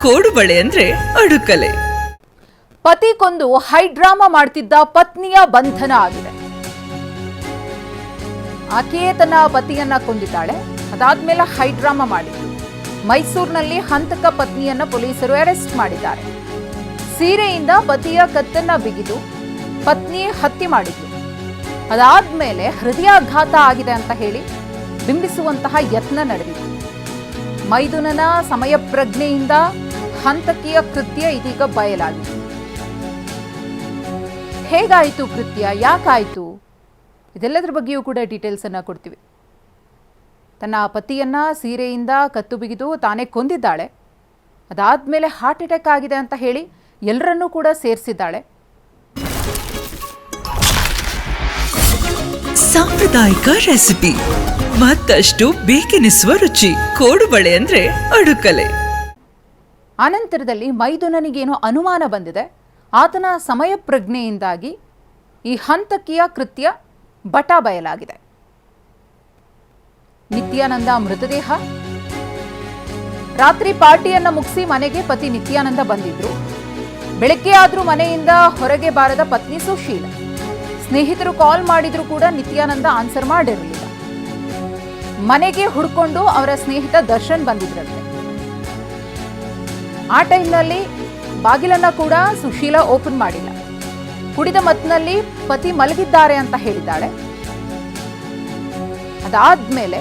ಕೋಡುಬಳೆ ಅಂದ್ರೆ ಅಡುಕಲೆ. ಪತಿ ಕೊಂದು ಹೈಡ್ರಾಮಾ ಮಾಡ್ತಿದ್ದ ಪತ್ನಿಯ ಬಂಧನ ಆಗಿದೆ. ಆಕೆಯೇ ತನ್ನ ಪತಿಯನ್ನ ಕೊಂದಿದ್ದಾಳೆ. ಅದಾದ್ಮೇಲೆ ಹೈಡ್ರಾಮಾ ಮಾಡಿದ್ರು. ಮೈಸೂರಿನಲ್ಲಿ ಹಂತಕ ಪತ್ನಿಯನ್ನ ಪೊಲೀಸರು ಅರೆಸ್ಟ್ ಮಾಡಿದ್ದಾರೆ. ಸೀರೆಯಿಂದ ಪತಿಯ ಕತ್ತನ್ನ ಬಿಗಿದು ಪತ್ನಿ ಹತ್ಯೆ ಮಾಡಿದ್ರು. ಅದಾದ್ಮೇಲೆ ಹೃದಯಾಘಾತ ಆಗಿದೆ ಅಂತ ಹೇಳಿ ಬಿಂಬಿಸುವಂತಹ ಯತ್ನ ನಡೆದಿತ್ತು. ಮೈದುನನ ಸಮಯ ಪ್ರಜ್ಞೆಯಿಂದ ಹಂತಕಿಯ ಕೃತ್ಯ ಇದೀಗ ಬಯಲಾಗಿದೆ. ಹೇಗಾಯಿತು ಕೃತ್ಯ, ಯಾಕಾಯಿತು, ಇದೆಲ್ಲದರ ಬಗ್ಗೆಯೂ ಕೂಡ ಡೀಟೇಲ್ಸ್ ಅನ್ನ ಕೊಡ್ತೀವಿ. ತನ್ನ ಪತಿಯನ್ನ ಸೀರೆಯಿಂದ ಕತ್ತು ಬಿಗಿದು ತಾನೇ ಕೊಂದಿದ್ದಾಳೆ. ಅದಾದ್ಮೇಲೆ ಹಾರ್ಟ್ ಅಟ್ಯಾಕ್ ಆಗಿದೆ ಅಂತ ಹೇಳಿ ಎಲ್ಲರನ್ನೂ ಕೂಡ ಸೇರಿಸಿದ್ದಾಳೆ. ಸಾಂಪ್ರದಾಯಿಕ ರೆಸಿಪಿ, ಮತ್ತಷ್ಟು ಬೇಕೆನಿಸುವ ರುಚಿ. ಕೋಡುಬಳೆ ಅಂದ್ರೆ ಅಡುಕಲೆ. ಆನಂತರದಲ್ಲಿ ಮೈದುನನಿಗೇನೋ ಅನುಮಾನ ಬಂದಿದೆ. ಆತನ ಸಮಯ ಪ್ರಜ್ಞೆಯಿಂದಾಗಿ ಈ ಹಂತಕಿಯ ಕೃತ್ಯ ಬಟಾ ಬಯಲಾಗಿದೆ. ನಿತ್ಯಾನಂದ ಮೃತದೇಹ. ರಾತ್ರಿ ಪಾರ್ಟಿಯನ್ನ ಮುಗಿಸಿ ಮನೆಗೆ ಪತಿ ನಿತ್ಯಾನಂದ ಬಂದಿದ್ರು. ಬೆಳಗ್ಗೆ ಆದ್ರೂ ಮನೆಯಿಂದ ಹೊರಗೆ ಬಾರದ ಪತ್ನಿ ಸುಶೀಲ. ಸ್ನೇಹಿತರು ಕಾಲ್ ಮಾಡಿದ್ರು ಕೂಡ ನಿತ್ಯಾನಂದ ಆನ್ಸರ್ ಮಾಡಿರಲಿಲ್ಲ. ಮನೆಗೆ ಹುಡ್ಕೊಂಡು ಅವರ ಸ್ನೇಹಿತ ದರ್ಶನ್ ಬಂದಿದ್ರಂತೆ. ಆ ಟೈಮ್ನಲ್ಲಿ ಬಾಗಿಲನ್ನ ಕೂಡ ಸುಶೀಲ ಓಪನ್ ಮಾಡಿಲ್ಲ. ಕುಡಿದ ಮತ್ತಿನಲ್ಲಿ ಪತಿ ಮಲಗಿದ್ದಾರೆ ಅಂತ ಹೇಳಿದ್ದಾಳೆ. ಅದಾದ್ಮೇಲೆ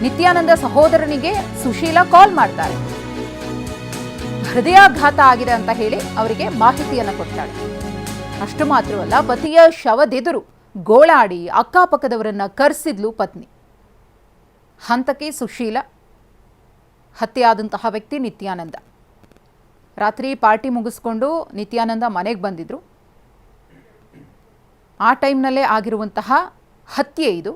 ನಿತ್ಯಾನಂದ ಸಹೋದರನಿಗೆ ಸುಶೀಲ ಕಾಲ್ ಮಾಡ್ತಾರೆ. ಹೃದಯಾಘಾತ ಆಗಿದೆ ಅಂತ ಹೇಳಿ ಅವರಿಗೆ ಮಾಹಿತಿಯನ್ನು ಕೊಡ್ತಾಳೆ. ಅಷ್ಟು ಮಾತ್ರವಲ್ಲ, ಪತಿಯ ಶವದೆದುರು ಗೋಳಾಡಿ ಅಕ್ಕಪಕ್ಕದವರನ್ನ ಕರೆಸಿದ್ಲು ಪತ್ನಿ. ಹಂತಕಿ ಸುಶೀಲ, ಹತ್ಯೆಯಾದಂತಹ ವ್ಯಕ್ತಿ ನಿತ್ಯಾನಂದ. ರಾತ್ರಿ ಪಾರ್ಟಿ ಮುಗಿಸ್ಕೊಂಡು ನಿತ್ಯಾನಂದ ಮನೆಗೆ ಬಂದಿದ್ರು. ಆ ಟೈಮ್ನಲ್ಲೇ ಆಗಿರುವಂತಹ ಹತ್ಯೆ ಇದು.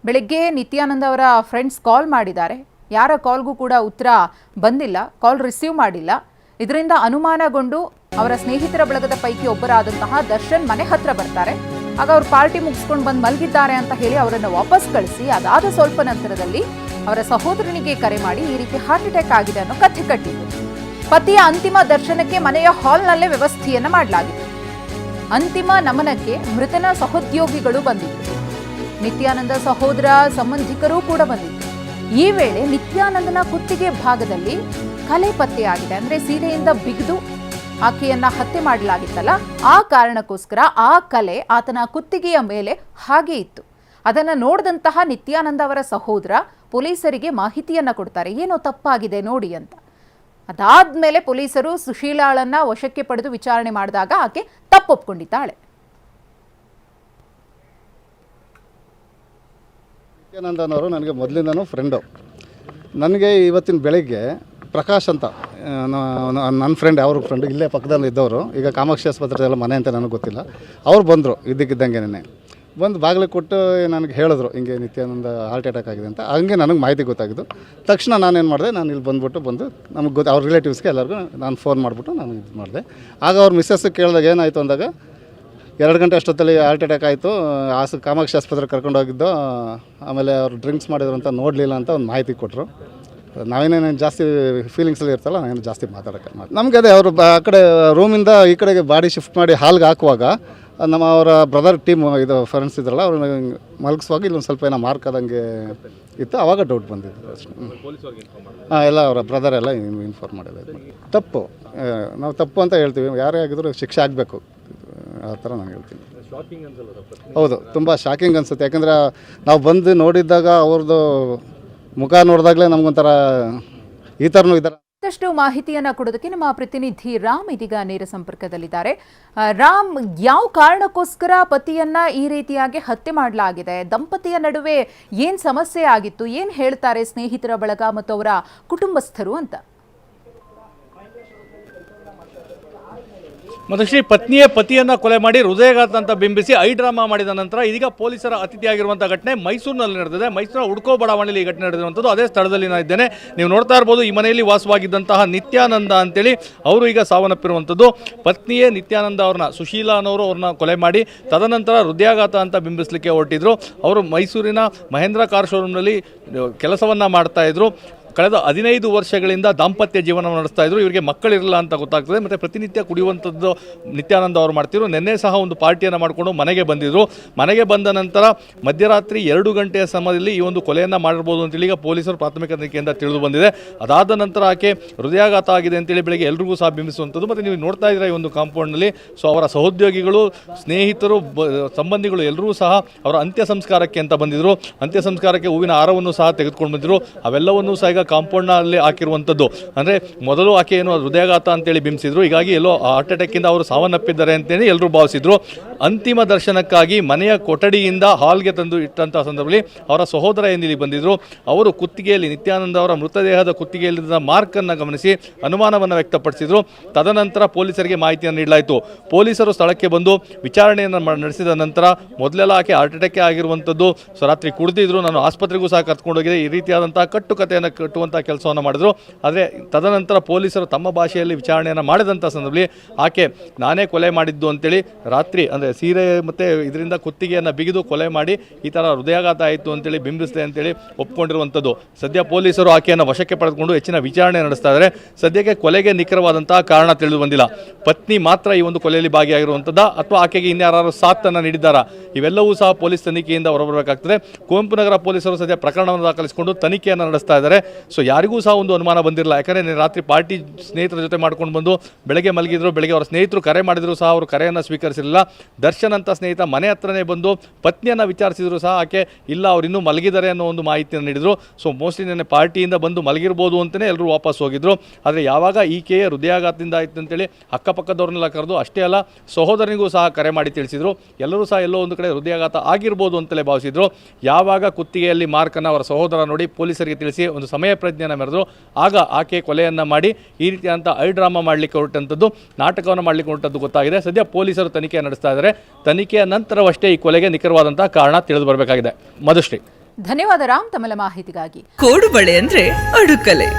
ಬೆಳಗ್ಗೆ ನಿತ್ಯಾನಂದ ಅವರ ಫ್ರೆಂಡ್ಸ್ ಕಾಲ್ ಮಾಡಿದ್ದಾರೆ. ಯಾರ ಕಾಲ್ಗೂ ಕೂಡ ಉತ್ತರ ಬಂದಿಲ್ಲ, ಕಾಲ್ ರಿಸೀವ್ ಮಾಡಿಲ್ಲ. ಇದರಿಂದ ಅನುಮಾನಗೊಂಡು ಅವರ ಸ್ನೇಹಿತರ ಬಳಗದ ಪೈಕಿ ಒಬ್ಬರಾದಂತಹ ದರ್ಶನ್ ಮನೆ ಹತ್ರ ಬರ್ತಾರೆ. ಆಗ ಅವ್ರು ಪಾರ್ಟಿ ಮುಗಿಸ್ಕೊಂಡು ಬಂದು ಮಲಗಿದ್ದಾರೆ ಅಂತ ಹೇಳಿ ಅವರನ್ನು ವಾಪಸ್ ಕಳಿಸಿ ಅದಾದ ಸ್ವಲ್ಪ ನಂತರದಲ್ಲಿ ಅವರ ಸಹೋದರನಿಗೆ ಕರೆ ಮಾಡಿ ಈ ರೀತಿ ಹಾರ್ಟ್ ಅಟ್ಯಾಕ್ ಆಗಿದೆ ಅನ್ನೋ ಕಥೆ ಕಟ್ಟಿದ್ರು. ಪತಿಯ ಅಂತಿಮ ದರ್ಶನಕ್ಕೆ ಮನೆಯ ಹಾಲ್ನಲ್ಲೇ ವ್ಯವಸ್ಥೆಯನ್ನ ಮಾಡಲಾಗಿತ್ತು. ಅಂತಿಮ ನಮನಕ್ಕೆ ಮೃತನ ಸಹೋದ್ಯೋಗಿಗಳು ಬಂದಿದ್ರು. ನಿತ್ಯಾನಂದ ಸಹೋದರ ಸಂಬಂಧಿಕರೂ ಕೂಡ ಬಂದಿದ್ರು. ಈ ವೇಳೆ ನಿತ್ಯಾನಂದನ ಕುತ್ತಿಗೆ ಭಾಗದಲ್ಲಿ ಕಲೆ ಪತ್ತೆಯಾಗಿದೆ. ಅಂದ್ರೆ ಸೀರೆಯಿಂದ ಬಿಗಿದು ಆಕೆಯನ್ನ ಹತ್ಯೆ ಮಾಡಲಾಗಿತ್ತಲ್ಲ, ಆ ಕಾರಣಕ್ಕೋಸ್ಕರ ಆ ಕಲೆ ಆತನ ಕುತ್ತಿಗೆಯ ಮೇಲೆ ಹಾಗೆ ಇತ್ತು. ಅದನ್ನ ನೋಡಿದಂತಹ ನಿತ್ಯಾನಂದ ಅವರ ಸಹೋದರ ಪೊಲೀಸರಿಗೆ ಮಾಹಿತಿಯನ್ನ ಕೊಡ್ತಾರೆ, ಏನೋ ತಪ್ಪಾಗಿದೆ ನೋಡಿ ಅಂತ. ಅದಾದ್ಮೇಲೆ ಪೊಲೀಸರು ಸುಶೀಲಾಳನ್ನ ವಶಕ್ಕೆ ಪಡೆದು ವಿಚಾರಣೆ ಮಾಡಿದಾಗ ಆಕೆ ತಪ್ಪೊಪ್ಕೊಂಡಿದ್ದಾಳೆ. ನಿತ್ಯಾನಂದನವರು ನನಗೆ ಮೊದಲಿಂದನೂ ಫ್ರೆಂಡು. ನನಗೆ ಇವತ್ತಿನ ಬೆಳಗ್ಗೆ ಪ್ರಕಾಶ್ ಅಂತ ನನ್ನ ಫ್ರೆಂಡ್, ಅವ್ರ ಫ್ರೆಂಡು ಇಲ್ಲೇ ಪಕ್ಕದಲ್ಲಿ ಇದ್ದವರು, ಈಗ ಕಾಮಾಕ್ಷಿ ಆಸ್ಪತ್ರೆ ಎಲ್ಲ ಮನೆ ಅಂತ ನನಗೆ ಗೊತ್ತಿಲ್ಲ. ಅವ್ರು ಬಂದರು ಇದ್ದಕ್ಕಿದ್ದಂಗೆ. ಬಂದು ಬಾಗಿಲು ಕೊಟ್ಟು ನನಗೆ ಹೇಳಿದ್ರು, ಹಿಂಗೆ ನಿತ್ಯಾನಂದ ಹಾರ್ಟ್ ಅಟ್ಯಾಕ್ ಆಗಿದೆ ಅಂತ. ಹಂಗೆ ನನಗೆ ಮಾಹಿತಿ ಗೊತ್ತಾಗಿದ್ದು. ತಕ್ಷಣ ನಾನೇನು ಮಾಡಿದೆ, ನಾನು ಇಲ್ಲಿ ಬಂದು ನಮಗೆ ಅವ್ರ ರಿಲೇಟಿವ್ಸ್ಗೆ ಎಲ್ಲರಿಗೂ ನಾನು ಫೋನ್ ಮಾಡಿಬಿಟ್ಟು ನಾನು ಇದು ಮಾಡಿದೆ. ಆಗ ಅವ್ರ ಮಿಸ್ಸಸ್ಸಿಗೆ ಕೇಳಿದಾಗ ಏನಾಯಿತು ಅಂದಾಗ, 2 ಗಂಟೆ ಅಷ್ಟೊತ್ತಲ್ಲಿ ಹಾರ್ಟ್ ಅಟ್ಯಾಕ್ ಆಯಿತು, ಕಾಮಾಕ್ಷಿ ಆಸ್ಪತ್ರೆಗೆ ಕರ್ಕೊಂಡೋಗಿದ್ದು, ಆಮೇಲೆ ಅವ್ರು ಡ್ರಿಂಕ್ಸ್ ಮಾಡಿದ್ರು ಅಂತ ನೋಡಲಿಲ್ಲ ಅಂತ ಒಂದು ಮಾಹಿತಿ ಕೊಟ್ಟರು. ನಾವೇನೇನು ಜಾಸ್ತಿ ಫೀಲಿಂಗ್ಸಲ್ಲಿ ಇರ್ತಲ್ಲ, ನಾವೇನು ಜಾಸ್ತಿ ಮಾತಾಡೋಕ್ಕೆ ನಮಗೆ ಅದೇ ಅವರು ಆ ಕಡೆ ರೂಮಿಂದ ಈ ಕಡೆಗೆ ಬಾಡಿ ಶಿಫ್ಟ್ ಮಾಡಿ ಹಾಲ್ಗೆ ಹಾಕುವಾಗ ಅವರ ಬ್ರದರ್ ಟೀಮ್ ಇದು ಫ್ರೆಂಡ್ಸ್ ಇದ್ರಲ್ಲ, ಅವ್ರನ್ನ ಮಲಗಿಸುವಾಗ ಇಲ್ಲೊಂದು ಸ್ವಲ್ಪ ಏನೋ ಮಾರ್ಕ್ ಆದಂಗೆ ಇತ್ತು. ಆವಾಗ ಡೌಟ್ ಬಂದಿದ್ದು ಅಷ್ಟೇ. ಹಾಂ, ಎಲ್ಲ ಅವರ ಬ್ರದರ್ ಎಲ್ಲ ಇನ್ಫಾರ್ಮ್ ಮಾಡಿದೆ. ತಪ್ಪು, ನಾವು ತಪ್ಪು ಅಂತ ಹೇಳ್ತೀವಿ. ಯಾರೇ ಆಗಿದ್ರು ಶಿಕ್ಷೆ ಆಗಬೇಕು, ಆ ಥರ ನಾನು ಹೇಳ್ತೀನಿ. ಹೌದು, ತುಂಬ ಶಾಕಿಂಗ್ ಅನಿಸುತ್ತೆ. ಯಾಕಂದರೆ ನಾವು ಬಂದು ನೋಡಿದ್ದಾಗ ಅವ್ರದ್ದು ಮುಖ ನೋಡಿದಾಗಲೇ ನಮಗೊಂಥರ ಈ ಥರನೂ ಇದ್ದಾರೆ. ಮತ್ತಷ್ಟು ಮಾಹಿತಿಯನ್ನ ಕೊಡೋದಕ್ಕೆ ನಮ್ಮ ಪ್ರತಿನಿಧಿ ರಾಮ್ ಇದೀಗ ನೇರ ಸಂಪರ್ಕದಲ್ಲಿದ್ದಾರೆ. ರಾಮ್, ಯಾವ ಕಾರಣಕ್ಕೋಸ್ಕರ ಪತಿಯನ್ನ ಈ ರೀತಿಯಾಗಿ ಹತ್ಯೆ ಮಾಡಲಾಗಿದೆ? ದಂಪತಿಯ ನಡುವೆ ಏನ್ ಸಮಸ್ಯೆ ಆಗಿತ್ತು? ಏನ್ ಹೇಳ್ತಾರೆ ಸ್ನೇಹಿತರ ಬಳಗ ಮತ್ತು ಅವರ ಕುಟುಂಬಸ್ಥರು ಅಂತ? ಮಧುಶ್ರೀ, ಪತ್ನಿಯೇ ಪತಿಯನ್ನು ಕೊಲೆ ಮಾಡಿ ಹೃದಯಾಘಾತ ಅಂತ ಬಿಂಬಿಸಿ ಡ್ರಾಮಾ ಮಾಡಿದ ನಂತರ ಇದೀಗ ಪೊಲೀಸರ ಅತಿಥಿಯಾಗಿರುವಂಥ ಘಟನೆ ಮೈಸೂರಿನಲ್ಲಿ ನಡೆದಿದೆ. ಮೈಸೂರಿನ ಹುಡ್ಕೋ ಬಡಾವಣೆಯಲ್ಲಿ ಈ ಘಟನೆ ನಡೆದಿರುವಂಥದ್ದು. ಅದೇ ಸ್ಥಳದಲ್ಲಿ ನಾನು ಇದ್ದೇನೆ. ನೀವು ನೋಡ್ತಾ ಇರ್ಬೋದು, ಈ ಮನೆಯಲ್ಲಿ ವಾಸವಾಗಿದ್ದಂತಹ ನಿತ್ಯಾನಂದ ಅಂತೇಳಿ ಅವರು ಈಗ ಸಾವನ್ನಪ್ಪಿರುವಂಥದ್ದು. ಪತ್ನಿಯೇ ನಿತ್ಯಾನಂದ ಅವ್ರನ್ನ, ಸುಶೀಲಾ ಅನ್ನೋರು ಅವ್ರನ್ನ ಕೊಲೆ ಮಾಡಿ ತದನಂತರ ಹೃದಯಾಘಾತ ಅಂತ ಬಿಂಬಿಸಲಿಕ್ಕೆ ಹೊರಟಿದ್ರು. ಅವರು ಮೈಸೂರಿನ ಮಹೇಂದ್ರ ಕಾರ್ ಶೋರೂಮ್ನಲ್ಲಿ ಕೆಲಸವನ್ನು ಮಾಡ್ತಾಯಿದ್ರು. ಕಳೆದ 15 ವರ್ಷಗಳಿಂದ ದಾಂಪತ್ಯ ಜೀವನ ನಡೆಸ್ತಾ ಇದ್ರು. ಇವರಿಗೆ ಮಕ್ಕಳಿರಲ್ಲ ಅಂತ ಗೊತ್ತಾಗ್ತದೆ. ಮತ್ತು ಪ್ರತಿನಿತ್ಯ ಕುಡಿಯುವಂಥದ್ದು ನಿತ್ಯಾನಂದ ಅವರು ಮಾಡ್ತಿದ್ರು. ನಿನ್ನೆ ಸಹ ಒಂದು ಪಾರ್ಟಿಯನ್ನು ಮಾಡಿಕೊಂಡು ಮನೆಗೆ ಬಂದಿದ್ರು. ಮನೆಗೆ ಬಂದ ನಂತರ ಮಧ್ಯರಾತ್ರಿ 2 ಗಂಟೆಯ ಸಮಯದಲ್ಲಿ ಈ ಒಂದು ಕೊಲೆಯನ್ನು ಮಾಡಿರ್ಬೋದು ಅಂತೇಳಿ ಈಗ ಪೊಲೀಸರು ಪ್ರಾಥಮಿಕ ತನಿಖೆಯಿಂದ ತಿಳಿದು ಬಂದಿದೆ. ಅದಾದ ನಂತರ ಆಕೆ ಹೃದಯಾಘಾತ ಆಗಿದೆ ಅಂತೇಳಿ ಬೆಳಗ್ಗೆ ಎಲ್ರಿಗೂ ಸಹ ಬಿಂಬಿಸುವಂಥದ್ದು. ಮತ್ತು ನೀವು ನೋಡ್ತಾ ಇದ್ದೀರಾ ಈ ಒಂದು ಕಾಂಪೌಂಡ್ನಲ್ಲಿ. ಸೊ ಅವರ ಸಹೋದ್ಯೋಗಿಗಳು, ಸ್ನೇಹಿತರು, ಸಂಬಂಧಿಗಳು ಎಲ್ಲರೂ ಸಹ ಅವರ ಅಂತ್ಯ ಸಂಸ್ಕಾರಕ್ಕೆ ಅಂತ ಬಂದಿದ್ರು. ಅಂತ್ಯ ಸಂಸ್ಕಾರಕ್ಕೆ ಹೂವಿನ ಹಾರವನ್ನು ಸಹ ತೆಗೆದುಕೊಂಡು ಬಂದಿದ್ರು. ಅವೆಲ್ಲವನ್ನೂ ಸಹ ಈಗ ಕಾಂಪೌಂಡ್ನಲ್ಲಿ ಹಾಕಿರುವಂಥದ್ದು. ಅಂದರೆ ಮೊದಲು ಆಕೆ ಏನು ಹೃದಯಾಘಾತ ಅಂತೇಳಿ ಬಿಂಬಿಸಿದ್ರು. ಹೀಗಾಗಿ ಎಲ್ಲೋ ಹಾರ್ಟ್ ಅಟ್ಯಾಕಿಂದ ಅವರು ಸಾವನ್ನಪ್ಪಿದ್ದಾರೆ ಅಂತೇಳಿ ಎಲ್ಲರೂ ಭಾವಿಸಿದ್ರು. ಅಂತಿಮ ದರ್ಶನಕ್ಕಾಗಿ ಮನೆಯ ಕೊಠಡಿಯಿಂದ ಹಾಲ್ಗೆ ತಂದು ಇಟ್ಟಂಥ ಸಂದರ್ಭದಲ್ಲಿ ಅವರ ಸಹೋದರ ಏನಿಲ್ಲಿ ಬಂದಿದ್ರು. ಅವರು ಕುತ್ತಿಗೆಯಲ್ಲಿ, ನಿತ್ಯಾನಂದ ಅವರ ಮೃತದೇಹದ ಕುತ್ತಿಗೆಯಲ್ಲಿದ್ದ ಮಾರ್ಕನ್ನು ಗಮನಿಸಿ ಅನುಮಾನವನ್ನು ವ್ಯಕ್ತಪಡಿಸಿದ್ರು. ತದನಂತರ ಪೊಲೀಸರಿಗೆ ಮಾಹಿತಿಯನ್ನು ನೀಡಲಾಯಿತು. ಪೊಲೀಸರು ಸ್ಥಳಕ್ಕೆ ಬಂದು ವಿಚಾರಣೆಯನ್ನು ನಡೆಸಿದ ನಂತರ ಮೊದಲೆಲ್ಲ ಆಕೆ ಹಾರ್ಟ್ ಅಟ್ಯಾಕ್ ಆಗಿರುವಂಥದ್ದು, ಸೊ ರಾತ್ರಿ ಕುಡಿದಿದ್ರು, ನಾನು ಆಸ್ಪತ್ರೆಗೂ ಸಹ ಕರ್ಕೊಂಡೋಗಿದೆ, ಈ ರೀತಿಯಾದಂತಹ ಕಟ್ಟುಕತೆಯನ್ನು ಕಟ್ಟುವಂಥ ಕೆಲಸವನ್ನು ಮಾಡಿದ್ರು. ಆದರೆ ತದನಂತರ ಪೊಲೀಸರು ತಮ್ಮ ಭಾಷೆಯಲ್ಲಿ ವಿಚಾರಣೆಯನ್ನು ಮಾಡಿದಂಥ ಸಂದರ್ಭದಲ್ಲಿ ಆಕೆ ನಾನೇ ಕೊಲೆ ಮಾಡಿದ್ದು ಅಂತೇಳಿ ರಾತ್ರಿ ಅಂದರೆ ಸೀರೆ ಮತ್ತು ಇದರಿಂದ ಕುತ್ತಿಗೆಯನ್ನು ಬಿಗಿದು ಕೊಲೆ ಮಾಡಿ ಈ ಥರ ಹೃದಯಾಘಾತ ಆಯಿತು ಅಂತೇಳಿ ಬಿಂಬಿಸಿದೆ ಅಂತೇಳಿ ಒಪ್ಕೊಂಡಿರುವಂಥದ್ದು. ಸದ್ಯ ಪೊಲೀಸರು ಆಕೆಯನ್ನು ವಶಕ್ಕೆ ಪಡೆದುಕೊಂಡು ಹೆಚ್ಚಿನ ವಿಚಾರಣೆ ನಡೆಸ್ತಾ ಇದ್ದಾರೆ. ಸದ್ಯಕ್ಕೆ ಕೊಲೆಗೆ ನಿಖರವಾದಂತಹ ಕಾರಣ ತಿಳಿದು ಬಂದಿಲ್ಲ. ಪತ್ನಿ ಮಾತ್ರ ಈ ಒಂದು ಕೊಲೆಯಲ್ಲಿ ಭಾಗಿಯಾಗಿರುವಂಥದ್ದು ಅಥವಾ ಆಕೆಗೆ ಇನ್ಯಾರು ಸಾಥನ್ನು ನೀಡಿದ್ದಾರಾ, ಇವೆಲ್ಲವೂ ಸಹ ಪೊಲೀಸ್ ತನಿಖೆಯಿಂದ ಹೊರಬರಬೇಕಾಗ್ತದೆ. ಕುವೆಂಪು ನಗರ ಪೊಲೀಸರು ಸದ್ಯ ಪ್ರಕರಣವನ್ನು ದಾಖಲಿಸಿಕೊಂಡು ತನಿಖೆಯನ್ನು ನಡೆಸ್ತಾ ಇದ್ದಾರೆ. ಸೊ ಯಾರಿಗೂ ಸಹ ಒಂದು ಅನುಮಾನ ಬಂದಿರಲ್ಲ. ಯಾಕಂದರೆ ರಾತ್ರಿ ಪಾರ್ಟಿ ಸ್ನೇಹಿತರ ಜೊತೆ ಮಾಡ್ಕೊಂಡು ಬಂದು ಬೆಳಗ್ಗೆ ಮಲಗಿದ್ರು. ಬೆಳಗ್ಗೆ ಅವರ ಸ್ನೇಹಿತರು ಕರೆ ಮಾಡಿದ್ರು ಸಹ ಅವರು ಕರೆಯನ್ನು ಸ್ವೀಕರಿಸಿರಲಿಲ್ಲ. ದರ್ಶನ್ ಅಂತ ಸ್ನೇಹಿತ ಮನೆ ಹತ್ರನೇ ಬಂದು ಪತ್ನಿಯನ್ನು ವಿಚಾರಿಸಿದ್ರು ಸಹ ಆಕೆ ಇಲ್ಲ ಅವ್ರು ಇನ್ನೂ ಮಲಗಿದ್ದಾರೆ ಅನ್ನೋ ಒಂದು ಮಾಹಿತಿಯನ್ನು ನೀಡಿದರು. ಸೊ ಮೋಸ್ಟ್ಲಿ ನೆನ್ನೆ ಪಾರ್ಟಿಯಿಂದ ಬಂದು ಮಲಗಿರ್ಬೋದು ಅಂತಲೇ ಎಲ್ಲರೂ ವಾಪಸ್ ಹೋಗಿದ್ರು. ಆದರೆ ಯಾವಾಗ ಈಕೆಯ ಹೃದಯಾಘಾತದಿಂದ ಆಯಿತು ಅಂತೇಳಿ ಅಕ್ಕಪಕ್ಕದವ್ರನ್ನೆಲ್ಲ ಕರೆದು, ಅಷ್ಟೇ ಅಲ್ಲ ಸಹೋದರನಿಗೂ ಸಹ ಕರೆ ಮಾಡಿ ತಿಳಿಸಿದ್ರು. ಎಲ್ಲರೂ ಸಹ ಎಲ್ಲೋ ಒಂದು ಕಡೆ ಹೃದಯಾಘಾತ ಆಗಿರ್ಬೋದು ಅಂತಲೇ ಭಾವಿಸಿದ್ರು. ಯಾವಾಗ ಕುತ್ತಿಗೆಯಲ್ಲಿ ಮಾರ್ಕನ್ನು ಅವರ ಸಹೋದರ ನೋಡಿ ಪೊಲೀಸರಿಗೆ ತಿಳಿಸಿ ಒಂದು ಸಮಯ ಪ್ರಜ್ಞೆಯನ್ನು ಮೆರೆದು ಆಗ ಆಕೆ ಕೊಲೆಯನ್ನು ಮಾಡಿ ಈ ರೀತಿಯಾದಂಥ ಡ್ರಾಮಾ ಮಾಡಲಿಕ್ಕೆ ಹೊರಟಂಥದ್ದು, ನಾಟಕವನ್ನು ಮಾಡಲಿಕ್ಕೆ ಹೊರಟದ್ದು ಗೊತ್ತಾಗಿದೆ. ಸದ್ಯ ಪೊಲೀಸರು ತನಿಖೆ ನಡೆಸ್ತಾ ಇದ್ದಾರೆ. ತನಿಖೆಯ ನಂತರವಷ್ಟೇ ಈ ಕೊಲೆಗೆ ನಿಖರವಾದಂತಹ ಕಾರಣ ತಿಳಿದು ಬರಬೇಕಾಗಿದೆ. ಮಧುಶ್ರೀ, ಧನ್ಯವಾದ ರಾಮ್ ತಮ್ಮ ಮಾಹಿತಿಗಾಗಿ. ಕೋಡುಬಳೆ ಅಂದ್ರೆ ಅಡುಕಲೆ.